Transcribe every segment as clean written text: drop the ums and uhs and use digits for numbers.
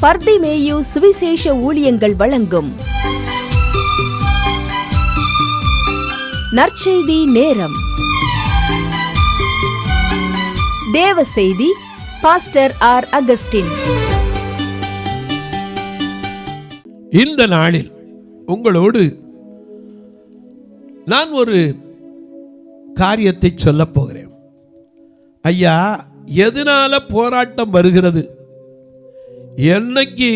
பர்திமேயு சுவிசேஷ ஊழியங்கள் வழங்கும் நற்செய்தி நேரம். தேவ செய்தி பாஸ்டர் ஆர். அகஸ்டின். இந்த நாளில் உங்களோடு நான் ஒரு காரியத்தை சொல்லப் போகிறேன். ஐயா, எதனால போராட்டம் வருகிறது? என்னைக்கு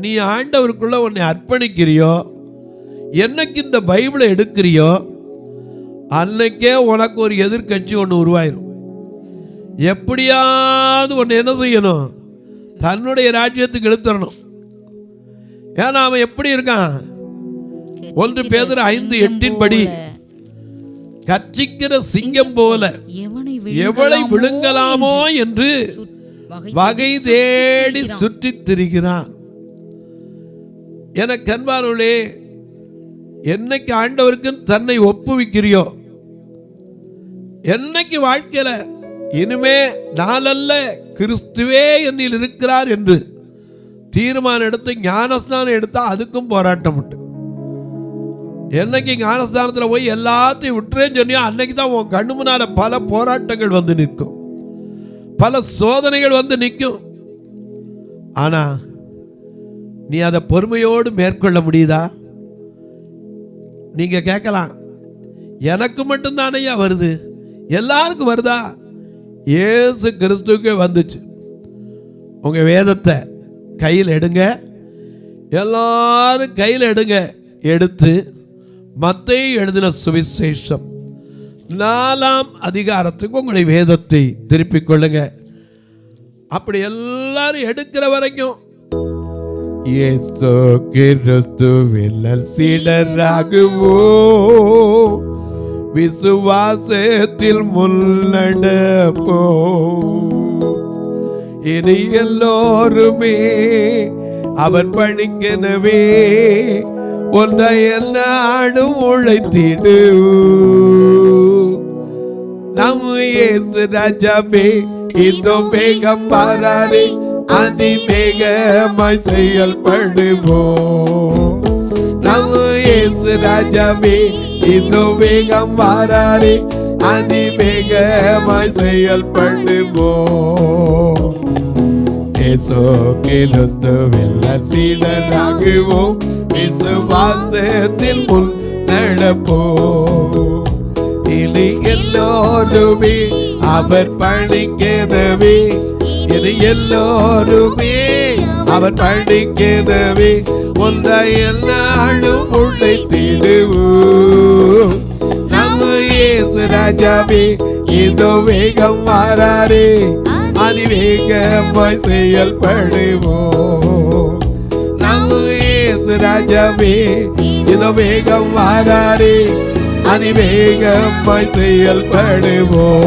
நீ ஆண்டவருக்குள்ள உன்னை அர்ப்பணிக்கிறியோ, என்னைக்கு இந்த பைபிளை எடுக்கிறியோ, அன்னைக்கே உனக்கு ஒரு எதிர்கட்சி ஒன்று உருவாயிரும். எப்படியாவது ஒன்று என்ன செய்யணும்? தன்னுடைய ராஜ்யத்துக்கு இழுத்தரணும். ஏன்னா அவன் எப்படி இருக்கான்? 1 பேதுரு 5:8 படி கர்ச்சிக்கிற சிங்கம் போல எவளை விழுங்கலாமோ என்று வகை தேடி சுற்றித் திரிகிறான். என கண்பானவர்களே, என்னைக்கு ஆண்டவருக்கு தன்னை ஒப்புவிக்கிறியோ, என்னைக்கு வாழ்க்கையில இனிமே நாளல்ல கிறிஸ்துவே என்னில் இருக்கிறார் என்று தீர்மானம் எடுத்து ஞானஸ்நானம் எடுத்தா அதுக்கும் போராட்டம் உண்டு. என்னைக்கு ஞானஸ்தானத்தில் போய் எல்லாத்தையும் விட்டுறேன்னு சொன்னியோ, அன்னைக்கு தான் உன் கண்ணு முன்னால பல போராட்டங்கள் வந்து நிற்கும், பல சோதனைகள் வந்து நிற்கும். ஆனா நீ அதை பொறுமையோடு மேற்கொள்ள முடியுதா? நீங்க கேட்கலாம், எனக்கு மட்டும்தானையா வருது? எல்லாருக்கும் வருதா? இயேசு கிறிஸ்துவுக்கே வந்துச்சு. உங்க வேதத்தை கையில் எடுங்க, எல்லாரும் கையில் எடுங்க. எடுத்து மத்தேயு எழுதின சுவிசேஷம் 4ஆம் அதிகாரத்துக்கு உங்களுடைய வேதத்தை திருப்பிக் கொள்ளுங்க. அப்படி எல்லாரும் எடுக்கிற வரைக்கும் இயேசு கிறிஸ்துவில் சீடராகுவோ, விசுவாசத்தில் முன்னடப்போ, இனி எல்லோருமே அவர் பணிக்கெனவே ஒன்றை நாடும் உழைத்திடு. நம்ம இயேசு ராஜாவே இதோ வேகம் வராரே, அதிவேகமாய் செயல்படுவோம். நம்ம இயேசு ராஜாவே இதோ வேகம் வராரே, அதிவேகமாய் செயல்படுவோம். இயேசு கிறிஸ்துவில் சீடராகுவோம், விசுவாசத்தில் முன் நடப்போம். இனி எல்லோருமே அவர் பணிக்கெனவே, இனி எல்லோருமே அவர் பணிக்கெனவே ஒன்றை நாடும் உழைத்திடுவோம். நம்ம இயேசு ராஜாவே இதோ வேகம் வராரே, அதிவேகமாய் செயல்படுவோம். நம்ம இயேசு ராஜாவே இதோ வேகம் வராரே, அதிவேகமாய் செயல்படுவோம்.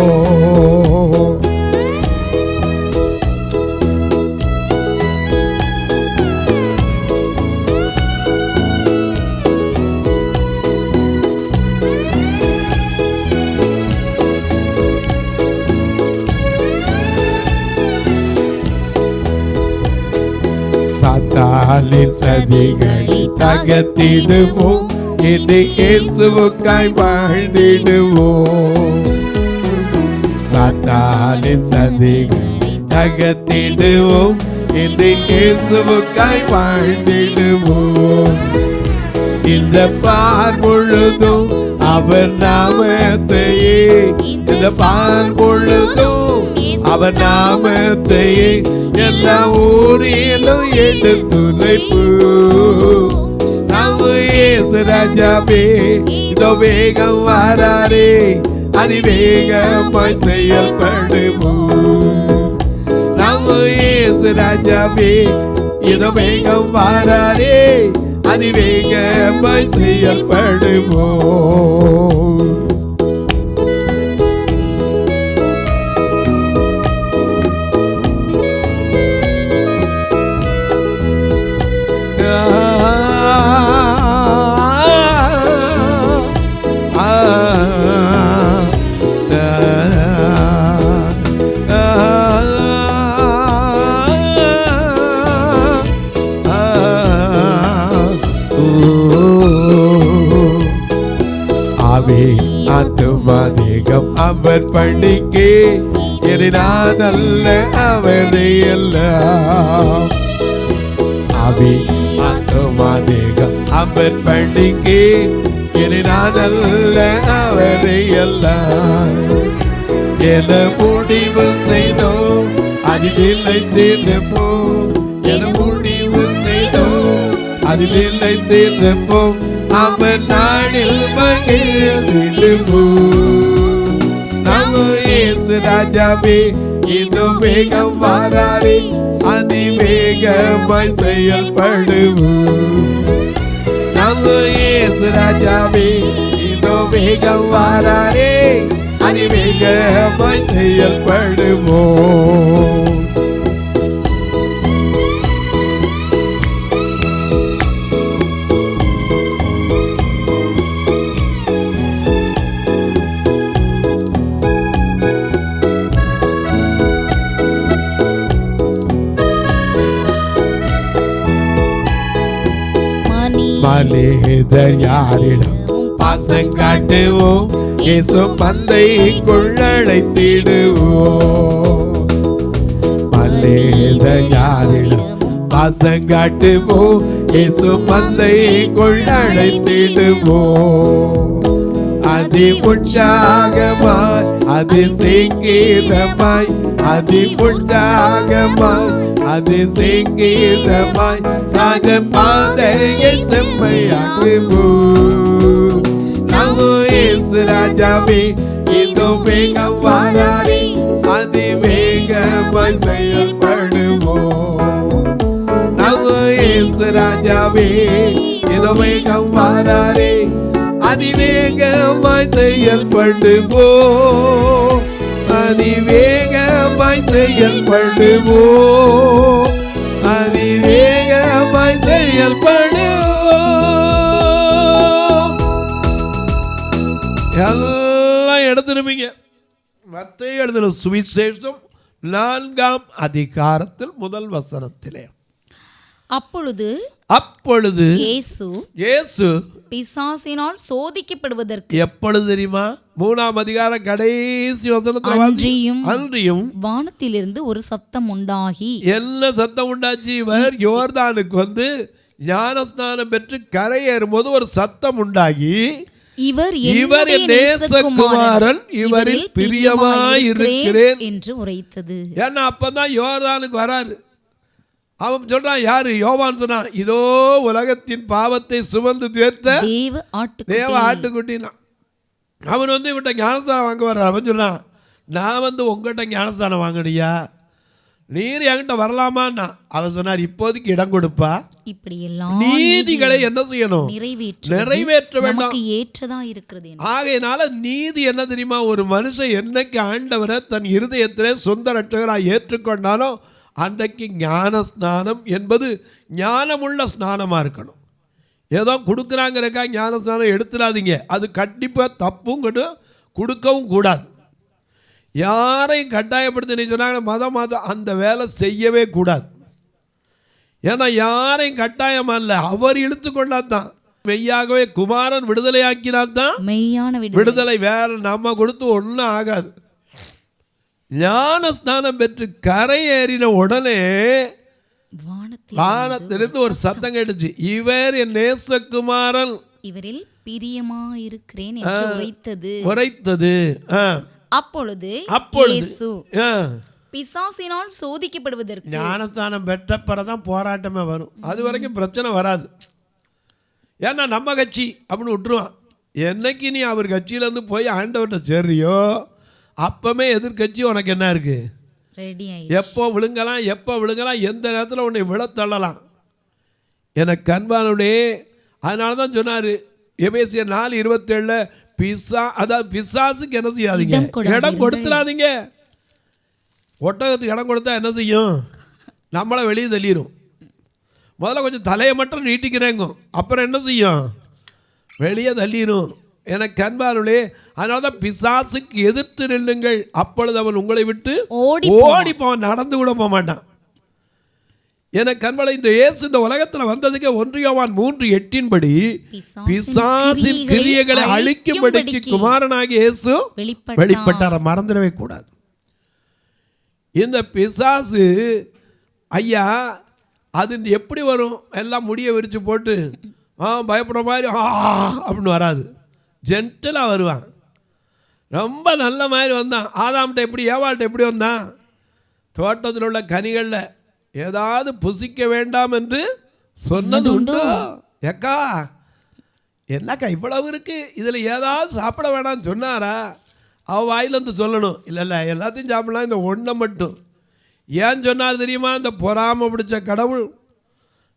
சாத்தானின் சதிகளை தகர்த்திடுவோம், இன்று இயேசுவுக்காய் வாழ்ந்திடுவோம். சாத்தானின் சதிகளை தகர்த்திடுவோம், இன்று இயேசுவுக்காய் வாழ்ந்திடுவோம். இந்த பார் பொழுதும் அவர் நாமத்தையே, இந்த பார் பொழுதும் அவர் நாமத்தையே எல்லா ஊரிலும் எடுத்துரைப்பு. நம்ம இயேசு ராஜாவே இதோ வேகம் வராரே, அதிவேகமாய் செயல்படுவோம். நம்ம இயேசு ராஜாவே இதோ வேகம் வராரே, அதிவேகமாய் செயல்படுவோம். ஆவி ஆத்துமா தேகம் அவர் பணிக்கு நான் அல்ல அவரை எல்லாம். ஆவி ஆத்துமா தேகம் அவர் பணிக்கு நான் அல்ல அவரை எல்லாம். என முடிவு செய்தோம் அதில் நிலைத்திருப்போம். என முடிவு செய்தோம் அதில் நிலைத்திருப்போம். அவர் நாளில் மகிழ்ந்திடுவோம். நம்ம இயேசு ராஜாவே இதோ வேகம் வாராரே, அதிவேகமாய் செயல்படுவோம். நம்ம இயேசு ராஜாவே இதோ வேகம் வாராரே, அதிவேகமாய் செயல்படுவோம். மனிதர் யாரிடம் பாசம் காட்டுவோம், இயேசு பந்தைக்குள் அழைத்திடுவோம். மனிதர் யாரிடம் பாசம் காட்டுவோம், இயேசு பந்தைக்குள் அழைத்திடுவோம். அதி உற்சாகமாய் அதி சீக்கிரமாய், அதி உற்சாகமாய் அதி சீக்கிரமாய் ராஜ பாதையை செம்மையாக்குவோம். நம்ம இயேசு ராஜாவே இதோ வேகம் வாராரே, அதிவேகமாய் செயல்படுவோம். நம்ம இயேசு ராஜாவே இதோ வேகம் வாராரே, அதிவேகமாய் செயல்படுவோம். அதிவேகமாய் செயல்படுவோம். அதிவேகமாய் செயல்படுவோம். எல்லாம் எடுத்துருப்பீங்க. மத்தேயு எழுதின சுவிசேஷம் 4ஆம் அதிகாரத்தில் முதல் வசனத்திலே, அப்பொழுது இயேசு பிசாசினால் சோதிக்கப்படுவதற்கு எப்பொழுது தெரியுமா? 3ஆம் அதிகாரம் கடைசி வசனத்துல அன்றியும் வானத்திலிருந்து ஒரு சத்தம் உண்டாகி. என்ன சத்தம் உண்டாச்சு? இவர் யோர்தானுக்கு வந்து ஞானஸ்நானம் பெற்று கரையேறும் போது ஒரு சத்தம் உண்டாகி, இவர் என் நேசகுமாரன், இவரில் பிரியமாயிருக்கிறேன் என்று உரைத்தது. ஏன்னா அப்பதான் யோர்தானுக்கு வராரு. அவன் சொல்றான், யாரு? யோவான் சொன்னான், இதோ உலகத்தின் பாவத்தை சுமந்து தீர்த்த தேவ ஆட்டுக்குட்டினா. அவன் வந்து இவன்கிட்ட ஞானஸ்தானம் வாங்க வர்றான். அவன் சொன்னான், நான் வந்து உங்ககிட்ட ஞானஸ்தானம் வாங்கணியா, நீர் என்கிட்ட வரலாமான்னா. அவன் சொன்னார், இப்போதைக்கு இடம் கொடுப்பா, இப்படி எல்லாம் நீதிகளை என்ன செய்யணும்? நிறைவேற்ற வேண்டாம், ஏற்றதா இருக்கிறது. ஆகையினால நீதி என்ன தெரியுமா? ஒரு மனுஷன் என்னைக்கு ஆண்டவரை தன் இருதயத்திலே சொந்த ரட்சகராக ஏற்றுக்கொண்டானோ அன்றைக்கு ஞான ஸ்நானம் என்பது ஞானமுள்ள ஸ்நானமாக இருக்கணும். ஏதோ கொடுக்குறாங்கிறக்கா ஞான ஸ்நானம் எடுத்துடாதீங்க. அது கண்டிப்பாக தப்பும் கொடுக்கவும் கூடாது. யாரையும் கட்டாயப்படுத்தி நீ சொன்னாங்க மதம் அந்த வேலை செய்யவே கூடாது. ஏன்னா யாரையும் கட்டாயம் அல்ல, அவர் இழுத்து கொண்டாதான். மெய்யாகவே குமாரன் விடுதலையாக்கினாதான் மெய்யான விடுதலை. வேற நம்ம கொடுத்து ஒன்றும் ஆகாது. ஞான ஸ்நானம் பெற்று கரையேறின உடனே வானத்திலிருந்து ஒரு சத்தம் கேட்டுச்சு, இவர் என் நேசகுமாரன், இவரில் பிரியமாயிருக்கிறேன் என்று உரைத்தது. அப்பொழுது பிசாசினால் சோதிக்கப்படுவதற்கு ஞானஸ்தானம் பெற்ற பிறதான் போராட்டமே வரும். அது வரைக்கும் பிரச்சனை வராது. ஏன்னா நம்ம கட்சி அப்படின்னு விட்டுருவான். என்னைக்கு நீ அவர் கட்சியிலேருந்து போய் ஆண்டவர்கிட்ட சேர்றியோ அப்பமே எதிர்கட்சி உனக்கு என்ன இருக்கு? எப்போ விழுங்கலாம், எந்த நேரத்தில் உன்னை விழ தள்ளலாம். எனக்கு அன்பானுடைய அதனால தான் சொன்னார் எபேசியர் 4:27 பிசாசுக்கு என்ன செய்யாதீங்க, இடம் கொடுத்துடாதீங்க. ஒட்டகத்துக்கு இடம் கொடுத்தா என்ன செய்யும்? நம்மளை வெளியே தள்ளிடும். முதல்ல கொஞ்சம் தலையை மட்டும் நீட்டிக்கிறேங்க, அப்புறம் என்ன செய்யும்? வெளியே தள்ளிடும். எனக்கு அன்பானுடைய அதனால தான் பிசாசுக்கு எதிர்த்து நில்லுங்கள், அப்பொழுது அவன் உங்களை விட்டு ஓடி போவான், நடந்து கூட போக மாட்டான். எனக்கு கண்மலை இந்த இயேசு இந்த உலகத்தில் வந்ததுக்கு 1 யோவான் 3:8 படி பிசாசின் கிரியைகளை அழிக்கும்படிக்கு குமாரனாகிய இயேசு வெளிப்பட்டார. மறந்துடவே கூடாது. இந்த பிசாசு ஐயா அது எப்படி வரும்? எல்லாம் முடிய விரிச்சு போட்டு பயப்படுற மாதிரி அப்படின்னு வராது. ஜென்டலாக வருவான். ரொம்ப நல்ல மாதிரி வந்தான். ஆதாம்கிட்ட எப்படி, ஏவாள்கிட்ட எப்படி வந்தான்? தோட்டத்தில் உள்ள கனிகளில் ஏதாவது புசிக்க வேண்டாம் என்று சொன்னது உண்டோ? ஏக்கா என்னக்கா இவ்வளவு இருக்கு, இதில் ஏதாவது சாப்பிட வேணாம்னு சொன்னாரா? அவள் வாயிலிருந்து சொல்லணும், இல்லை எல்லாத்தையும் சாப்பிடலாம், இந்த ஒன்றை மட்டும். ஏன் சொன்னார் தெரியுமா? இந்த பொறாமை பிடிச்ச கடவுள்,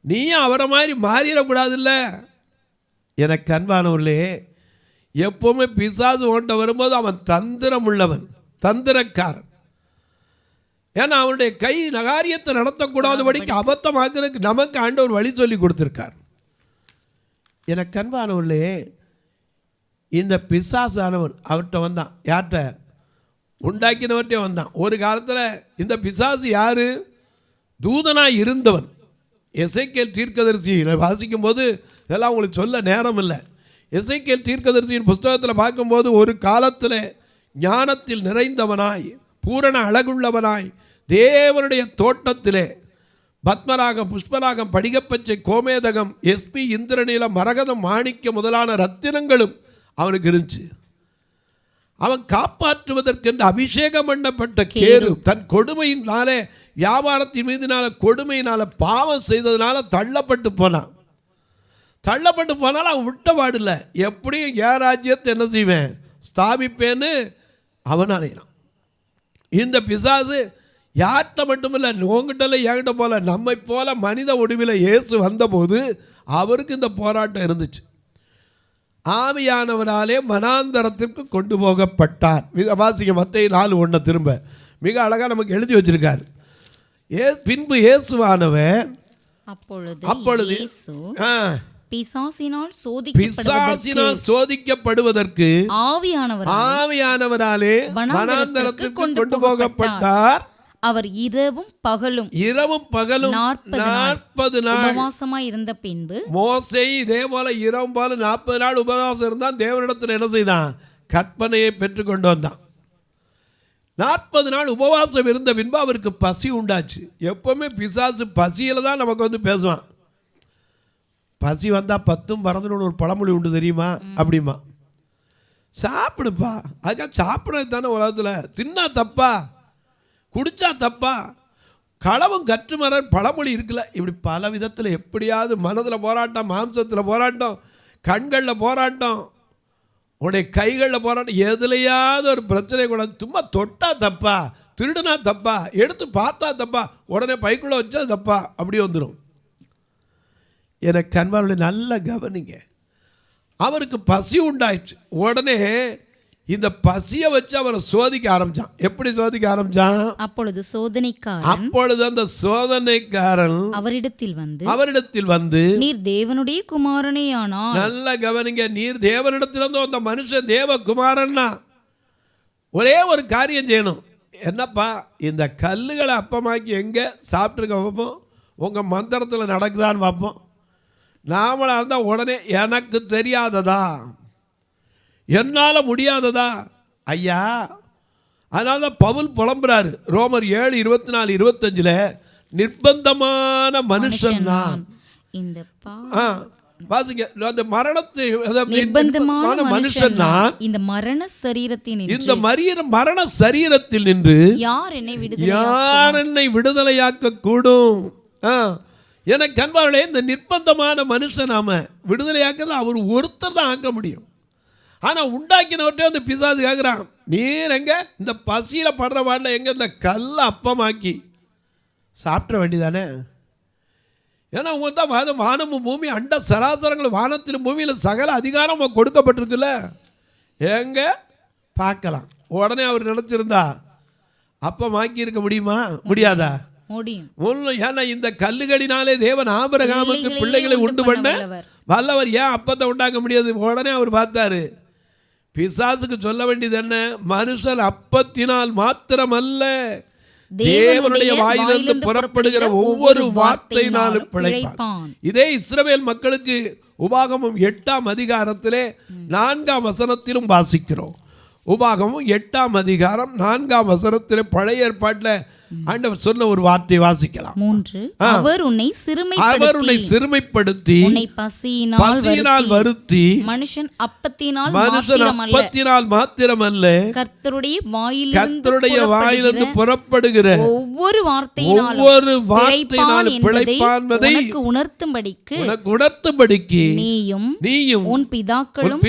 நீயும் அவரை மாதிரி மாறிடக்கூடாதுல்ல. எனக்கு அன்பானவர்களே, எப்பவுமே பிசாசு ஓட்ட வரும்போது அவன் தந்திரம் உள்ளவன், தந்திரக்காரன். ஏன்னா அவனுடைய கை நகாரியத்தை நடத்தக்கூடாதபடிக்கு அபத்தமாக்குறதுக்கு நமக்கு ஆண்டவர் வழி சொல்லி கொடுத்துருக்கார். எனக்கு அன்பானவர்களே, இந்த பிசாசானவன் அவர்கிட்ட வந்தான். யார்கிட்ட? உண்டாக்கினவர்கிட்டே வந்தான். ஒரு காலத்தில் இந்த பிசாசு யார்? தூதனாய் இருந்தவன். எசேக்கியேல் தீர்க்கதரிசியில் வாசிக்கும் போது இதெல்லாம் உங்களுக்கு சொல்ல நேரம் இல்லை. எசேக்கியேல் தீர்க்கதரிசியின் புஸ்தகத்தில் பார்க்கும்போது ஒரு காலத்தில் ஞானத்தில் நிறைந்தவனாய் பூரண அழகுள்ளவனாய் தேவனுடைய தோட்டத்திலே பத்மராகம், புஷ்பராகம், படிகப்பச்சை, கோமேதகம், எஸ்பி, இந்திரநீலம், மரகதம், மாணிக்க முதலான ரத்தினங்களும் அவனுக்கு இருந்துச்சு. அவன் காப்பாற்றுவதற்கென்று அபிஷேகம் பண்ணப்பட்ட கேரு தன் கொடுமையினாலே, வியாபாரத்தின் மீதினால, கொடுமையினால, பாவம் செய்ததுனால தள்ளப்பட்டு போனான். தள்ளப்பட்டு போனாலும் அவன் விட்ட பாடில்லை. எப்படியும் என் ராஜ்யத்தை என்ன செய்வேன், ஸ்தாபிப்பேன்னு அவன் அலையிறான். இந்த பிசாசு யார்கிட்ட மட்டுமில்லை, உங்ககிட்ட என்கிட்ட போல, நம்மை போல மனித ஒடுவில் இயேசு வந்தபோது அவருக்கு இந்த போராட்டம் இருந்துச்சு. ஆவியானவராலே மனாந்தரத்திற்கு கொண்டு போகப்பட்டார். வாசிக்க மத்தேயு 4:1 திரும்ப மிக அழகாக நமக்கு எழுதி வச்சிருக்கார். பின்பு இயேசுவானவர் அப்பொழுது பிசாசினால் சோதிக்கப்படுவதற்கு ஆவியானவராலே மனாந்தரத்திற்கு கொண்டு போகப்பட்டார். அவர் இரவும் பகலும் 40 நாள் உபவாசமாய் இருந்த பின்பு, மோசே இதே போல இரவும் போல 40 நாள் உபவாசம் இருந்தான். தேவனிடத்தில் என்ன செய்தான்? கற்பனையை பெற்றுக்கொண்டு வந்தான். 40 நாள் உபவாசம் இருந்த பின்பு அவருக்கு பசி உண்டாச்சு. எப்பவுமே பிசாசு பசியில் தான் நமக்கு வந்து பேசுவான். பசி வந்தால் 10 பறந்துன்னு ஒரு பழமொழி உண்டு தெரியுமா? அப்படிமா சாப்பிடுப்பா, அதுக்காக சாப்பிட்றது தானே உலகத்தில். தின்னா தப்பா, குடித்தா தப்பா, களவும் கற்றுமர பழமொழி இருக்குல்ல. இப்படி பல விதத்தில் எப்படியாவது மனதில் போராட்டம், மாம்சத்தில் போராட்டம், கண்களில் போராட்டம், உடைய கைகளில் போராட்டம், எதுலையாவது ஒரு பிரச்சனை கூட. சும்மா தொட்டா தப்பா, திருடுனா தப்பா, எடுத்து பார்த்தா தப்பா, உடனே பைக்குள்ளே வச்சா தப்பா, அப்படி வந்துடும். எனக்கு கண்பார்வை நல்ல கவனிங்க. அவருக்கு பசி உண்டாயிடுச்சு. உடனே இந்த பசியை வச்சு அவரை சோதிக்க ஆரம்பிச்சான். எப்படி சோதிக்க ஆரம்பிச்சான்? அப்பொழுது அந்த சோதனைக்காரன் அவரிடத்தில் வந்து நீர் தேவனுடைய குமாரனே ஆனார். நல்ல கவனிங்க, நீர் தேவனிடத்தில் வந்து அந்த மனுஷன் தேவகுமாரன்னா ஒரே ஒரு காரியம் செய்யணும். என்னப்பா, இந்த கல்லுகளை அப்பமாக்கி எங்கே சாப்பிட்ருக்க பார்ப்போம், உங்கள் மந்திரத்தில் நடக்குதான்னு பார்ப்போம். நாமளாக இருந்தால் உடனே எனக்கு தெரியாததா, என்னால் முடியாததா ஐயா. அதனால தான் பவுல் புலம்புறாரு ரோமர் 7:24-25 நிர்பந்தமான மனுஷன் நான். வாசிங்க, அந்த மரணத்தை நிர்பந்தமான மனுஷன் நான், இந்த மரண சரீரத்தில் நின்று யார் என்னை விடுதலையாக்க கூடும்? எனக்கு அன்பார்களே, இந்த நிர்பந்தமான மனுஷன் நாம விடுதலையாக்க அவர் ஒருத்தர் தான் ஆக்க முடியும். ஆனால் உண்டாக்கினவர்கிட்ட அந்த பிசாசு கேட்குறான், நீர் எங்க இந்த பசியில் படுற வாட்டில் எங்கே இந்த கல்லை அப்பமாக்கி சாப்பிட வேண்டியதானே? ஏன்னா உங்க தான் வானமும் பூமி அண்ட சராசரங்கள், வானத்திலும் பூமியில் சகல அதிகாரம் கொடுக்கப்பட்டிருக்குல்ல, எங்க பார்க்கலாம். உடனே அவர் நினச்சிருந்தா அப்பமாக்கி இருக்க முடியுமா? முடியாதா? முடியும். ஏன்னா இந்த கல்லுகளினாலே தேவன் ஆபிரகாமுக்கு பிள்ளைகளை உண்டு பண்ண வல்லவர். ஏன் அப்பத்தை உண்டாக்க முடியாது? உடனே அவர் பார்த்தாரு, பிசாசுக்கு சொல்ல வேண்டியது என்ன? மனுஷன் அப்பத்தினால் மாத்திரமல்ல தேவனுடைய வாயிலிருந்து புறப்படுகிற ஒவ்வொரு வார்த்தையினாலும் பிழைப்பான். இதே இஸ்ரவேல் மக்களுக்கு உபாகமம் 8ஆம் அதிகாரத்திலே 4ஆம் வசனத்திலும் வாசிக்கிறோம். உபாகமம் 8ஆம் அதிகாரம் 4ஆம் வசனத்திலே பழைய ஏற்பாட்டில் ஆண்டவர் சொன்ன ஒரு வார்த்தையை வாசிக்கலாம். 3 அவர் உன்னை சிறுமைப்படுத்தி உன்னை பசியினால் வருத்தி மனுஷன் அப்பத்தினால் மாத்திரமல்ல கர்த்தருடைய வாயிலிருந்து புறப்படுகிற ஒவ்வொரு வார்த்தையினாலும் பிழைப்பான் என்பதை உணர்த்தும்படிக்கு நீயும் உன் பிதாக்களும்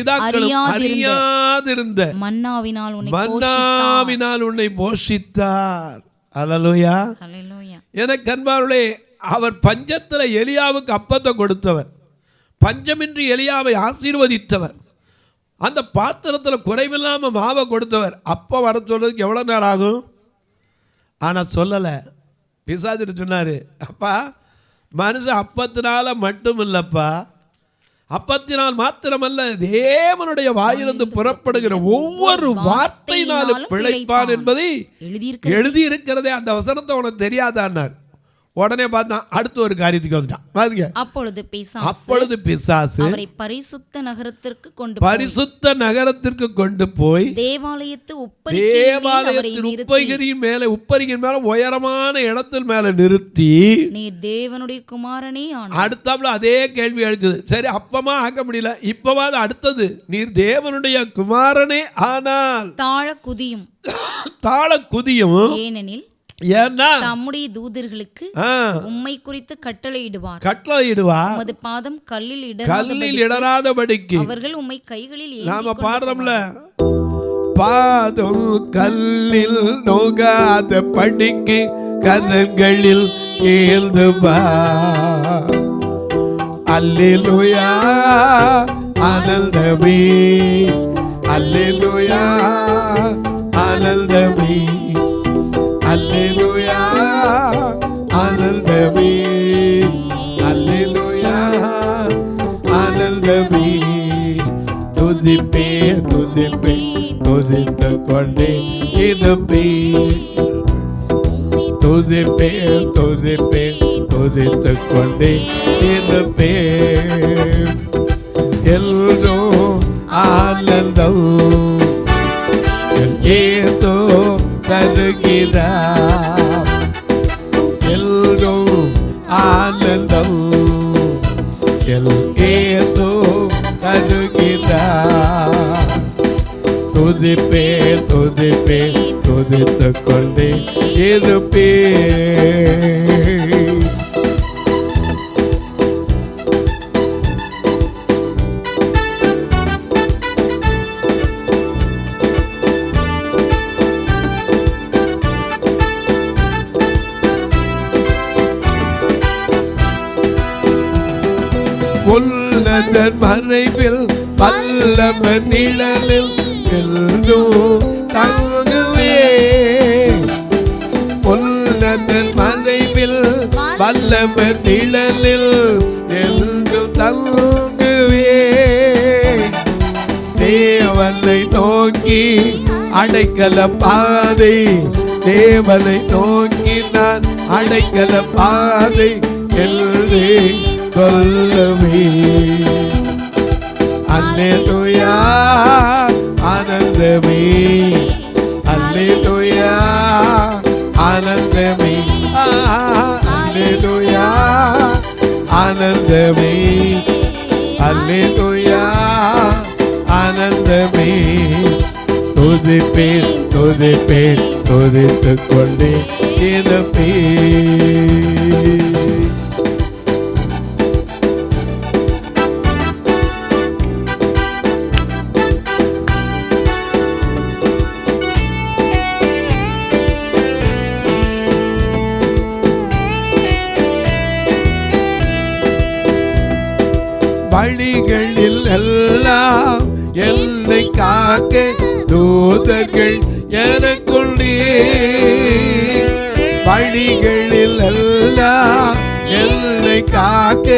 அறியாதிருந்த மன்னாவினால் உன்னை போஷித்தார். அல்லேலூயா. எனக்கு அன்பார்களே, அவர் பஞ்சத்துல எலியாவுக்கு அப்பத்தை கொடுத்தவர், பஞ்சமின்றி எலியாவை ஆசீர்வதித்தவர், அந்த பாத்திரத்தில் குறைவில்லாம மாவை கொடுத்தவர். அப்போ வர சொல்றதுக்கு எவ்வளவு நேரம் ஆகும்? ஆனா சொல்லலை. பிசாசு சொன்னாரு, அப்பா மனுஷன் அப்பத்தினால மட்டும் இல்லப்பா, அப்பத்தினால் மாத்திரமல்ல தேவனுடைய வாயிலிருந்து புறப்படுகிற ஒவ்வொரு வார்த்தையினாலும் பிழைப்பான் என்பதை எழுதியிருக்கிறதே. அந்த வசனத்தை உனக்கு தெரியாதான்னார். உடனே பார்த்தான், அடுத்த ஒரு காரியத்துக்கு வந்துட்டான். அப்பொழுது பிசாசு அவரை பரிசுத்த நகரத்திற்கு கொண்டு போய் தேவாலயத்தின் உப்பரிகையின் மேல உயரமான இடத்தில் மேல நிறுத்தி, நீர் தேவனுடைய குமாரனே ஆனார். அடுத்தாப்புல அதே கேள்வி எழுக்குது. சரி, அப்பமா ஆக்க முடியல, இப்பவாது அடுத்தது, நீர் தேவனுடைய குமாரனே ஆனால் தாழ குதியும். ஏனெனில் தம்முடைய தூதர்களுக்கு உம்மை குறித்து கட்டளையிடுவார். உமது பாதம் கல்லில் இடராதபடிக்கு அவர்கள் உம்மை கைகளில் நாம பாடுறோம்ல, பாதம் கல்லில் நோகாத படிக்கு கரங்களில் ஏந்துவார். அல்லேலூயா ஆனந்தமே, அல்லேலூயா ஆனந்தமே, அல்லேலூயா ஆனந்தமே, அல்லேலூயா ஆனந்தமே. துதிப்பே துதித்து கொண்டே இருப்பே, துதிப்பே துதித்து கொண்டே இருப்பே. எல்லோ ஆனந்தம் ஏதோ தருகிறார், எல்லோ ஆனந்தம் ஏதோ தருகிறார். துதிப்பே துதித்து கொண்டே இருப்பே. உன்னதன் மறைவில் வல்லவர் நிழலில் என்றும் தங்குவே. உன்னதன் மறைவில் வல்லவர் நிழலில் என்றும் தங்குவே. தேவனை நோக்கி அடைக்கல பாதை, தேவனை நோக்கி நான் அடைக்கல பாதை என்று சொல்லுவே. அல்லேலூயா ஆனந்தமே, அல்லேலூயா ஆனந்தமே, அல்லேலூயா ஆனந்தமே, அல்லேலூயா ஆனந்தமே. துதிப்பேன் துதித்து கொண்டே இருப்பேன். வழிகளில் எல்லாம் என்னை காக்க தூதர்கள் எனக்குள்ளே. வழிகளில் எல்லாம் என்னை காக்க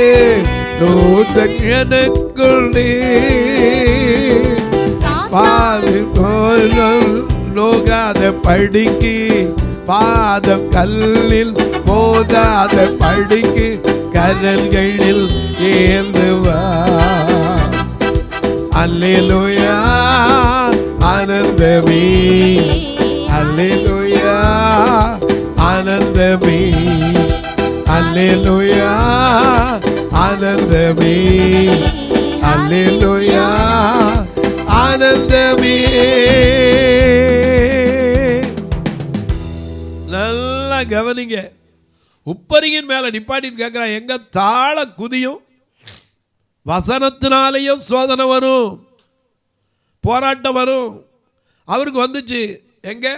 தூதர்கள் எனக்குள்ளே. பாது கோலம் நோகாத படிக்கு பாதம் கல்லில் போதாத படிக்கு கரல்களில் ஏந்துவா. அல்லேலூயா ஆனந்தமே, அல்லேலூயா ஆனந்தமே, அல்லேலூயா ஆனந்தமே, அல்லேலூயா ஆனந்தமே. நல்லா கவனிங்க. உப்பரியின் மேல நிப்பாட்டின்னு கேட்கிறான், எங்க தாள குதியும், வசனத்தினாலேயும் சோதனை வரும், போராட்டம் வரும். அவருக்கு வந்துச்சு. எங்க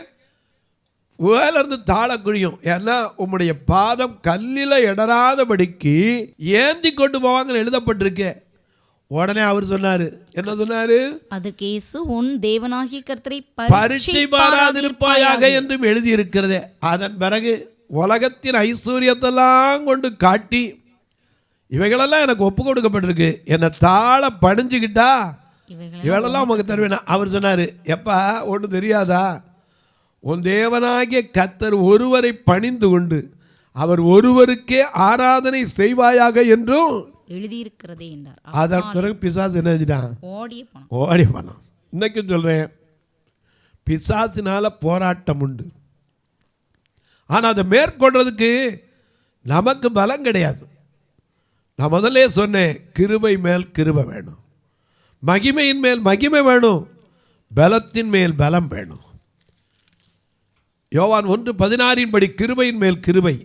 இருந்து தாழ குழியும். ஏன்னா உம்முடைய பாதம் கல்லில் இடராதபடிக்கு ஏந்தி கொண்டு போவாங்கன்னு எழுதப்பட்டிருக்கு. உடனே அவர் சொன்னாரு, என்ன சொன்னாரு? அதற்கு இயேசு, உன் தேவனாகிய கர்த்தரை பரீட்சை பாராதிருப்பாயாக என்றும் எழுதி இருக்கிறதே. அதன் பிறகு உலகத்தின் ஐஸ்வர்யத்தெல்லாம் கொண்டு காட்டி, இவைகளெல்லாம் எனக்கு ஒப்பு கொடுக்கப்பட்டிருக்கு, என்னை தாழ பணிஞ்சுக்கிட்டா இவைகளெல்லாம் உமக்கு தருவேன். அவர் சொன்னாரு, எப்பா ஒன்று தெரியாதா, உன் தேவனாகிய கர்த்தர் ஒருவரை பணிந்து கொண்டு அவர் ஒருவருக்கே ஆராதனை செய்வாயாக என்றும் எழுதியிருக்கிறதே என்றார். அதன் பிறகு பிசாசு என்ன செஞ்சிட்டான்? ஓடி போனான். இன்னைக்கு சொல்றேன், பிசாசினால போராட்டம் உண்டு. ஆனால் அதை மேற்கொள்றதுக்கு நமக்கு பலம் கிடையாது. நான் முதல்ல சொன்னேன், கிருபை மேல் கிருபை வேணும், மகிமையின் மேல் மகிமை வேணும், பலத்தின் மேல் பலம் வேணும். யோவான் 1:16 படி கிருபையின் மேல் கிருபை,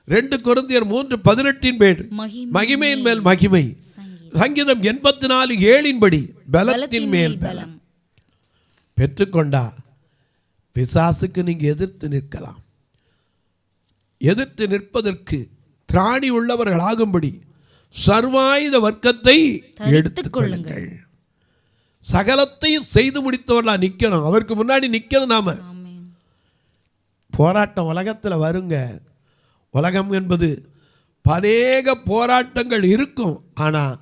2 கொரிந்தியர் 3:18 மகிமையின் மேல் மகிமை, சங்கீதம் 84:7 படி பலத்தின் மேல் பலம் பெற்றுக்கொண்டா பிசாசுக்கு நீங்க எதிர்த்து நிற்கலாம். எதிர்த்து நிற்பதற்கு திராணி உள்ளவர்கள் ஆகும்படி சர்வாயுத வர்க்கத்தை எடுத்துக் கொள்ளுங்கள். சகலத்தையும் செய்து முடித்தவர்களா நிற்கணும். அவருக்கு முன்னாடி நிற்கணும். நாம போராட்டம் உலகத்தில் வருங்க. உலகம் என்பது அநேக போராட்டங்கள் இருக்கும். ஆனால்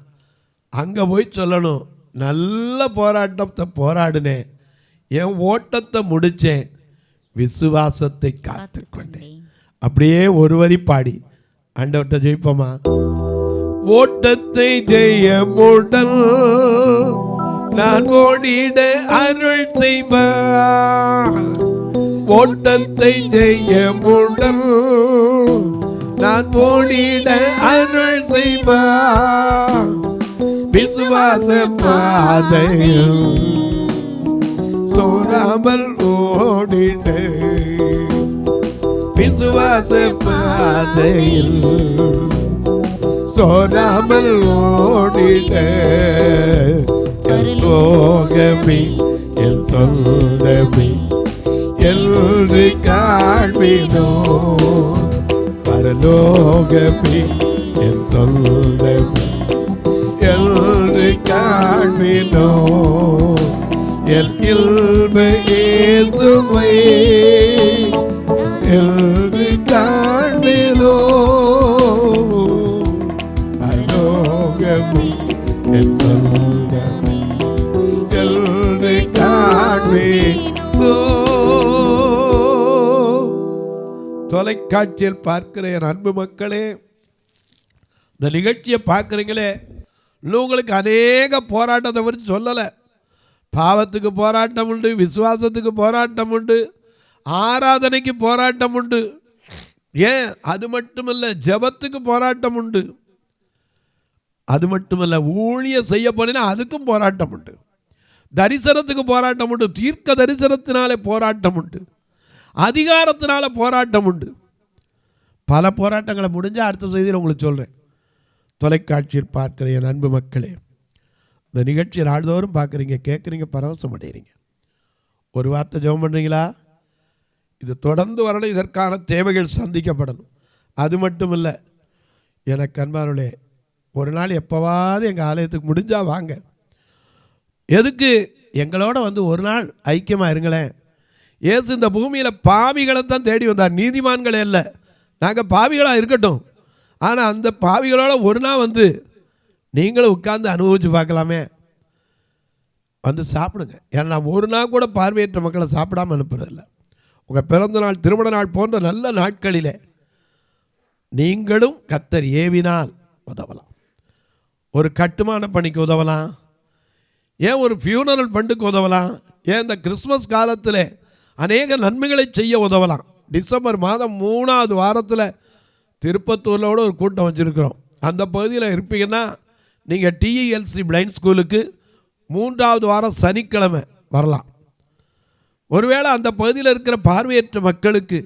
அங்கே போய் சொல்லணும், நல்ல போராட்டத்தை போராடினேன், என் ஓட்டத்தை முடித்தேன், விசுவாசத்தை காத்துக்கொண்டேன். அப்படியே ஒரு வரி பாடி ஆண்டவர்கிட்ட ஜெயிப்போமா? ஓட்டத்தை ஜெய மூடல் நான் ஓடிட அருள் செய்வார். ஓட்டத்தை ஜெய மூடல் நான் ஓடிட அருள் செய்வார். விசுவாச பாதையில் சோராமல் ஓடிட, விசுவாச பாதையில் சோராமல் ஓடிட, என் லோகமே என் சொந்தமே என்று காண்பினோ, பரலோகமே என் சொந்தமே என்று காண்பினோ, என் இல்ப இயேசுவை என்று காண்பினோ, பரலோகமே என் சொந்தமே என்று காண்பினோ. தொலைக்காட்சியில் பார்க்கிற என் அன்பு மக்களே, இந்த நிகழ்ச்சியை பார்க்குறீங்களே, உங்களுக்கு அநேக போராட்டத்தை பற்றி சொல்லலை. பாவத்துக்கு போராட்டம் உண்டு, விசுவாசத்துக்கு போராட்டம் உண்டு, ஆராதனைக்கு போராட்டம் உண்டு. ஏன் அது மட்டுமல்ல, ஜெபத்துக்கு போராட்டம் உண்டு. அது மட்டுமல்ல, ஊழியம் செய்ய போனீங்கன்னா அதுக்கும் போராட்டம் உண்டு. தரிசனத்துக்கு போராட்டம் உண்டு, தீர்க்க தரிசனத்தினாலே போராட்டம் உண்டு, அதிகாரத்தினால போராட்டம் உண்டு. பல போராட்டங்களை முடிஞ்சால் அடுத்த செய்தியில் உங்களுக்கு சொல்கிறேன். தொலைக்காட்சியில் பார்க்குற என் அன்பு மக்களே, இந்த நிகழ்ச்சியை நாள்தோறும் பார்க்குறீங்க, கேட்குறீங்க, பரவசம் அடைகிறீங்க. ஒரு வார்த்தை ஜெபம் பண்ணுறீங்களா? இது தொடர்ந்து வரணும், இதற்கான தேவைகள் சந்திக்கப்படணும். அது மட்டும் இல்லை, எனக்கு அன்பானவர்களே, ஒரு நாள் எப்போவாவது எங்கள் ஆலயத்துக்கு முடிஞ்சால் வாங்க. எதுக்கு? எங்களோட வந்து ஒரு நாள் ஐக்கியமாக இருங்களேன். இயேசு இந்த பூமியில் பாவிகளை தான் தேடி வந்தார், நீதிமான்களே இல்லை. நாங்கள் பாவிகளாக இருக்கட்டும், ஆனால் அந்த பாவிகளோட ஒரு நாள் வந்து நீங்களும் உட்கார்ந்து அனுபவித்து பார்க்கலாமே. வந்து சாப்பிடுங்க. ஏன்னா நான் ஒரு நாள் கூட பார்வையற்ற மக்களை சாப்பிடாமல் அனுப்புறதில்ல. உங்கள் பிறந்த நாள், திருமண நாள் போன்ற நல்ல நாட்களிலே நீங்களும் கர்த்தர் ஏவினால் உதவலாம். ஒரு கட்டுமான பணிக்கு உதவலாம், ஏன் ஒரு ஃபியூனரல் ஃபண்டுக்கு உதவலாம், ஏன் இந்த கிறிஸ்மஸ் காலத்தில் அநேக நன்மைகளை செய்ய உதவலாம். டிசம்பர் மாதம் 3வது வாரத்தில் திருப்பத்தூரில் ஒரு கூட்டம் வச்சுருக்கிறோம். அந்த பகுதியில் இருப்பீங்கன்னா நீங்கள் TELC பிளைண்ட் ஸ்கூலுக்கு 3வது வாரம் சனிக்கிழமை வரலாம். ஒருவேளை அந்த பகுதியில் இருக்கிற பார்வையற்ற மக்களுக்கு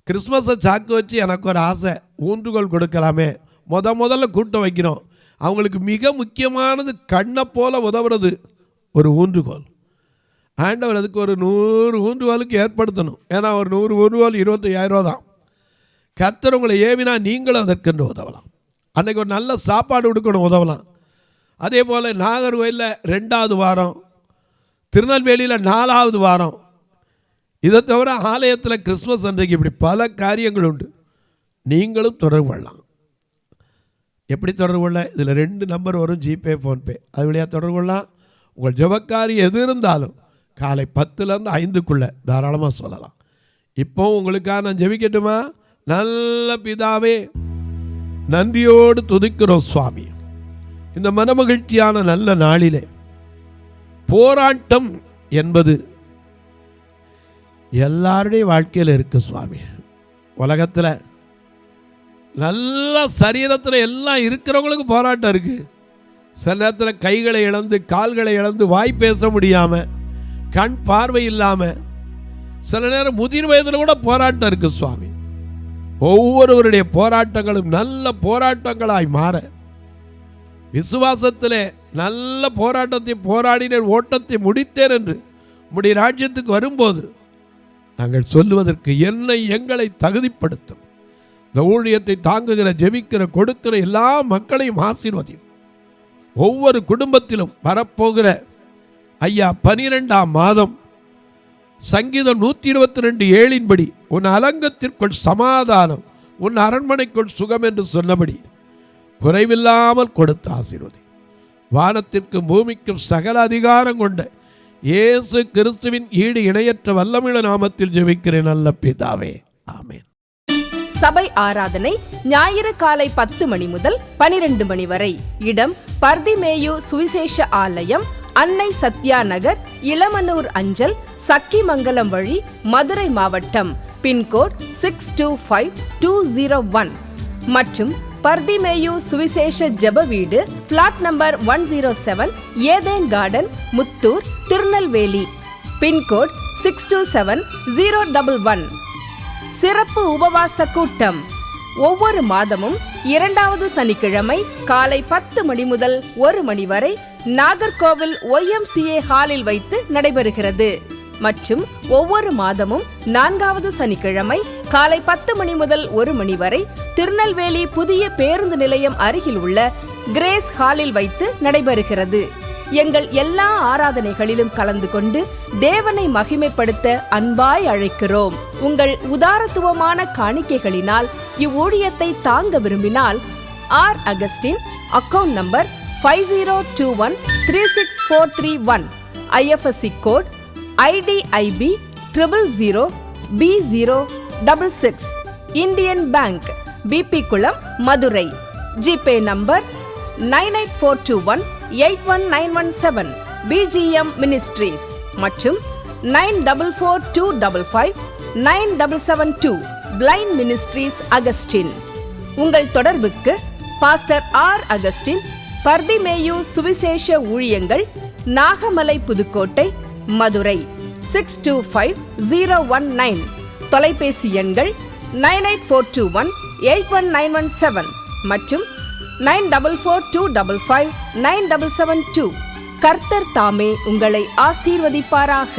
கிறிஸ்மஸை சாக்கு வச்சு எனக்கு ஒரு ஆசை, ஊன்றுகோல் கொடுக்கலாமே, முதல்ல கூட்டம் வைக்கிறோம். அவங்களுக்கு மிக முக்கியமானது கண்ணை போல உதவுறது ஒரு ஊன்றுகோல். ஆண்டவர் அதுக்கு ஒரு 100 ஊன்றுகோலுக்கு ஏற்படுத்தணும். ஏன்னா ஒரு 100 ஊன்றுகோல் 25,000 ரூபா தான். கர்த்தர் உங்களை ஏவினா நீங்களும் அதற்கென்று உதவலாம். அன்றைக்கி ஒரு நல்ல சாப்பாடு கொடுக்கணும், உதவலாம். அதே போல் நாகர்கோயிலில் 2வது வாரம், திருநெல்வேலியில் 4வது வாரம், இதை தவிர ஆலயத்தில் கிறிஸ்மஸ் அன்றைக்கு இப்படி பல காரியங்கள் உண்டு. நீங்களும் தொடர்பு கொள்ளலாம். எப்படி தொடர்பு கொள்ள? இதில் 2 நம்பர் வரும், ஜிபே, ஃபோன்பே. அது வழியாக தொடர்பு கொள்ளலாம். உங்கள் ஜெபக்காரி எது இருந்தாலும் காலை 10லேருந்து 5க்குள்ளே தாராளமாக சொல்லலாம். இப்போ உங்களுக்காக நான் ஜெபிக்கட்டுமா? நல்ல பிதாவே, நன்றியோடு துதிக்கிறோம் சுவாமி. இந்த மனமகிழ்ச்சியான நல்ல நாளிலே போராட்டம் என்பது எல்லாருடைய வாழ்க்கையில் இருக்குது சுவாமி. உலகத்தில் நல்ல சரீரத்தில் எல்லாம் இருக்கிறவங்களுக்கு போராட்டம் இருக்குது. சில நேரத்தில் கைகளை இழந்து, கால்களை இழந்து, வாய் பேச முடியாமல், கண் பார்வை இல்லாமல், சில நேரம் முதிர் வயதில் கூட போராட்டம் இருக்குது சுவாமி. ஒவ்வொருவருடைய போராட்டங்களும் நல்ல போராட்டங்களாய் மாற, விசுவாசத்திலே நல்ல போராட்டத்தை போராடினேன், ஓட்டத்தை முடித்தேன் என்று உம்முடைய ராஜ்யத்துக்கு வரும்போது நாங்கள் சொல்லுவதற்கு எங்களை தகுதிப்படுத்தும். இந்த ஊழியத்தை தாங்குகிற, ஜெபிக்கிற, கொடுக்கிற எல்லா மக்களையும் ஆசீர்வதியும். ஒவ்வொரு குடும்பத்திலும் வரப்போகிற ஐயா 12ஆம் மாதம் சங்கீதம் 122:7 உன் அலங்கத்திற்குள் சமாதானம், உன் அரண்மனைக்குள் சுகம் என்று சொன்னபடி குறைவில்லாமல் கொடுத்த ஆசீர்வதி. வானத்திற்கும் பூமிக்கும் சகல அதிகாரம் கொண்ட இயேசு கிறிஸ்துவின் ஈடு இணையற்ற வல்லமையுள்ள நாமத்தில் ஜெபிக்கிறேன் நல்ல பிதாவே, ஆமென். சபை ஆராதனை ஞாயிறு காலை 10 மணி முதல் 12 மணி வரை. இடம் பர்திமேயு சுவிசேஷ ஆலயம், அன்னை சத்யா நகர், இளமனூர் அஞ்சல், சக்கிமங்கலம் வழி, மதுரை மாவட்டம். பின்கோட் 625201 மற்றும் பர்திமேயு சுவிசேஷ ஜெப வீடு, flat number 107, Eden garden, Muthur, Tirunelveli. Pincode 627011. சிறப்பு உபவாச கூட்டம் ஒவ்வொரு மாதமும் 2வது சனிக்கிழமை காலை 10 மணி முதல் 1 மணி வரை நாகர்கோவில் YMCA ஹாலில் வைத்து நடைபெறுகிறது. மற்றும் ஒவ்வொரு மாதமும் 4வது சனிக்கிழமை காலை 10 மணி முதல் 1 மணி வரை திருநெல்வேலி புதிய பேருந்து நிலையம் அருகில் உள்ள கிரேஸ் ஹாலில் வைத்து நடைபெறுகிறது. எங்கள் எல்லா ஆராதனைகளிலும் கலந்து கொண்டு தேவனை மகிமைப்படுத்த அன்பாய் அழைக்கிறோம். உங்கள் உதாரத்துவமான காணிக்கைகளினால் இவ்வூழியத்தை தாங்க விரும்பினால் R. Augustine, account number 5021364331, IFSC code IDIB 000B066, Indian bank, BP Kulam, Madurai. GPay number 98421819117, BGM ministries மற்றும் 9442559772, பிளைண்ட் மினிஸ்ட்ரீஸ் அகஸ்டின். உங்கள் தொடர்புக்கு பாஸ்டர் R. அகஸ்டின், பர்திமேயு சுவிசேஷ ஊழியங்கள், நாகமலை, புதுக்கோட்டை, மதுரை 625019. தொலைபேசி எண்கள் 9842181917 மற்றும் 9442559772. கர்த்தர் தாமே உங்களை ஆசீர்வதிப்பாராக.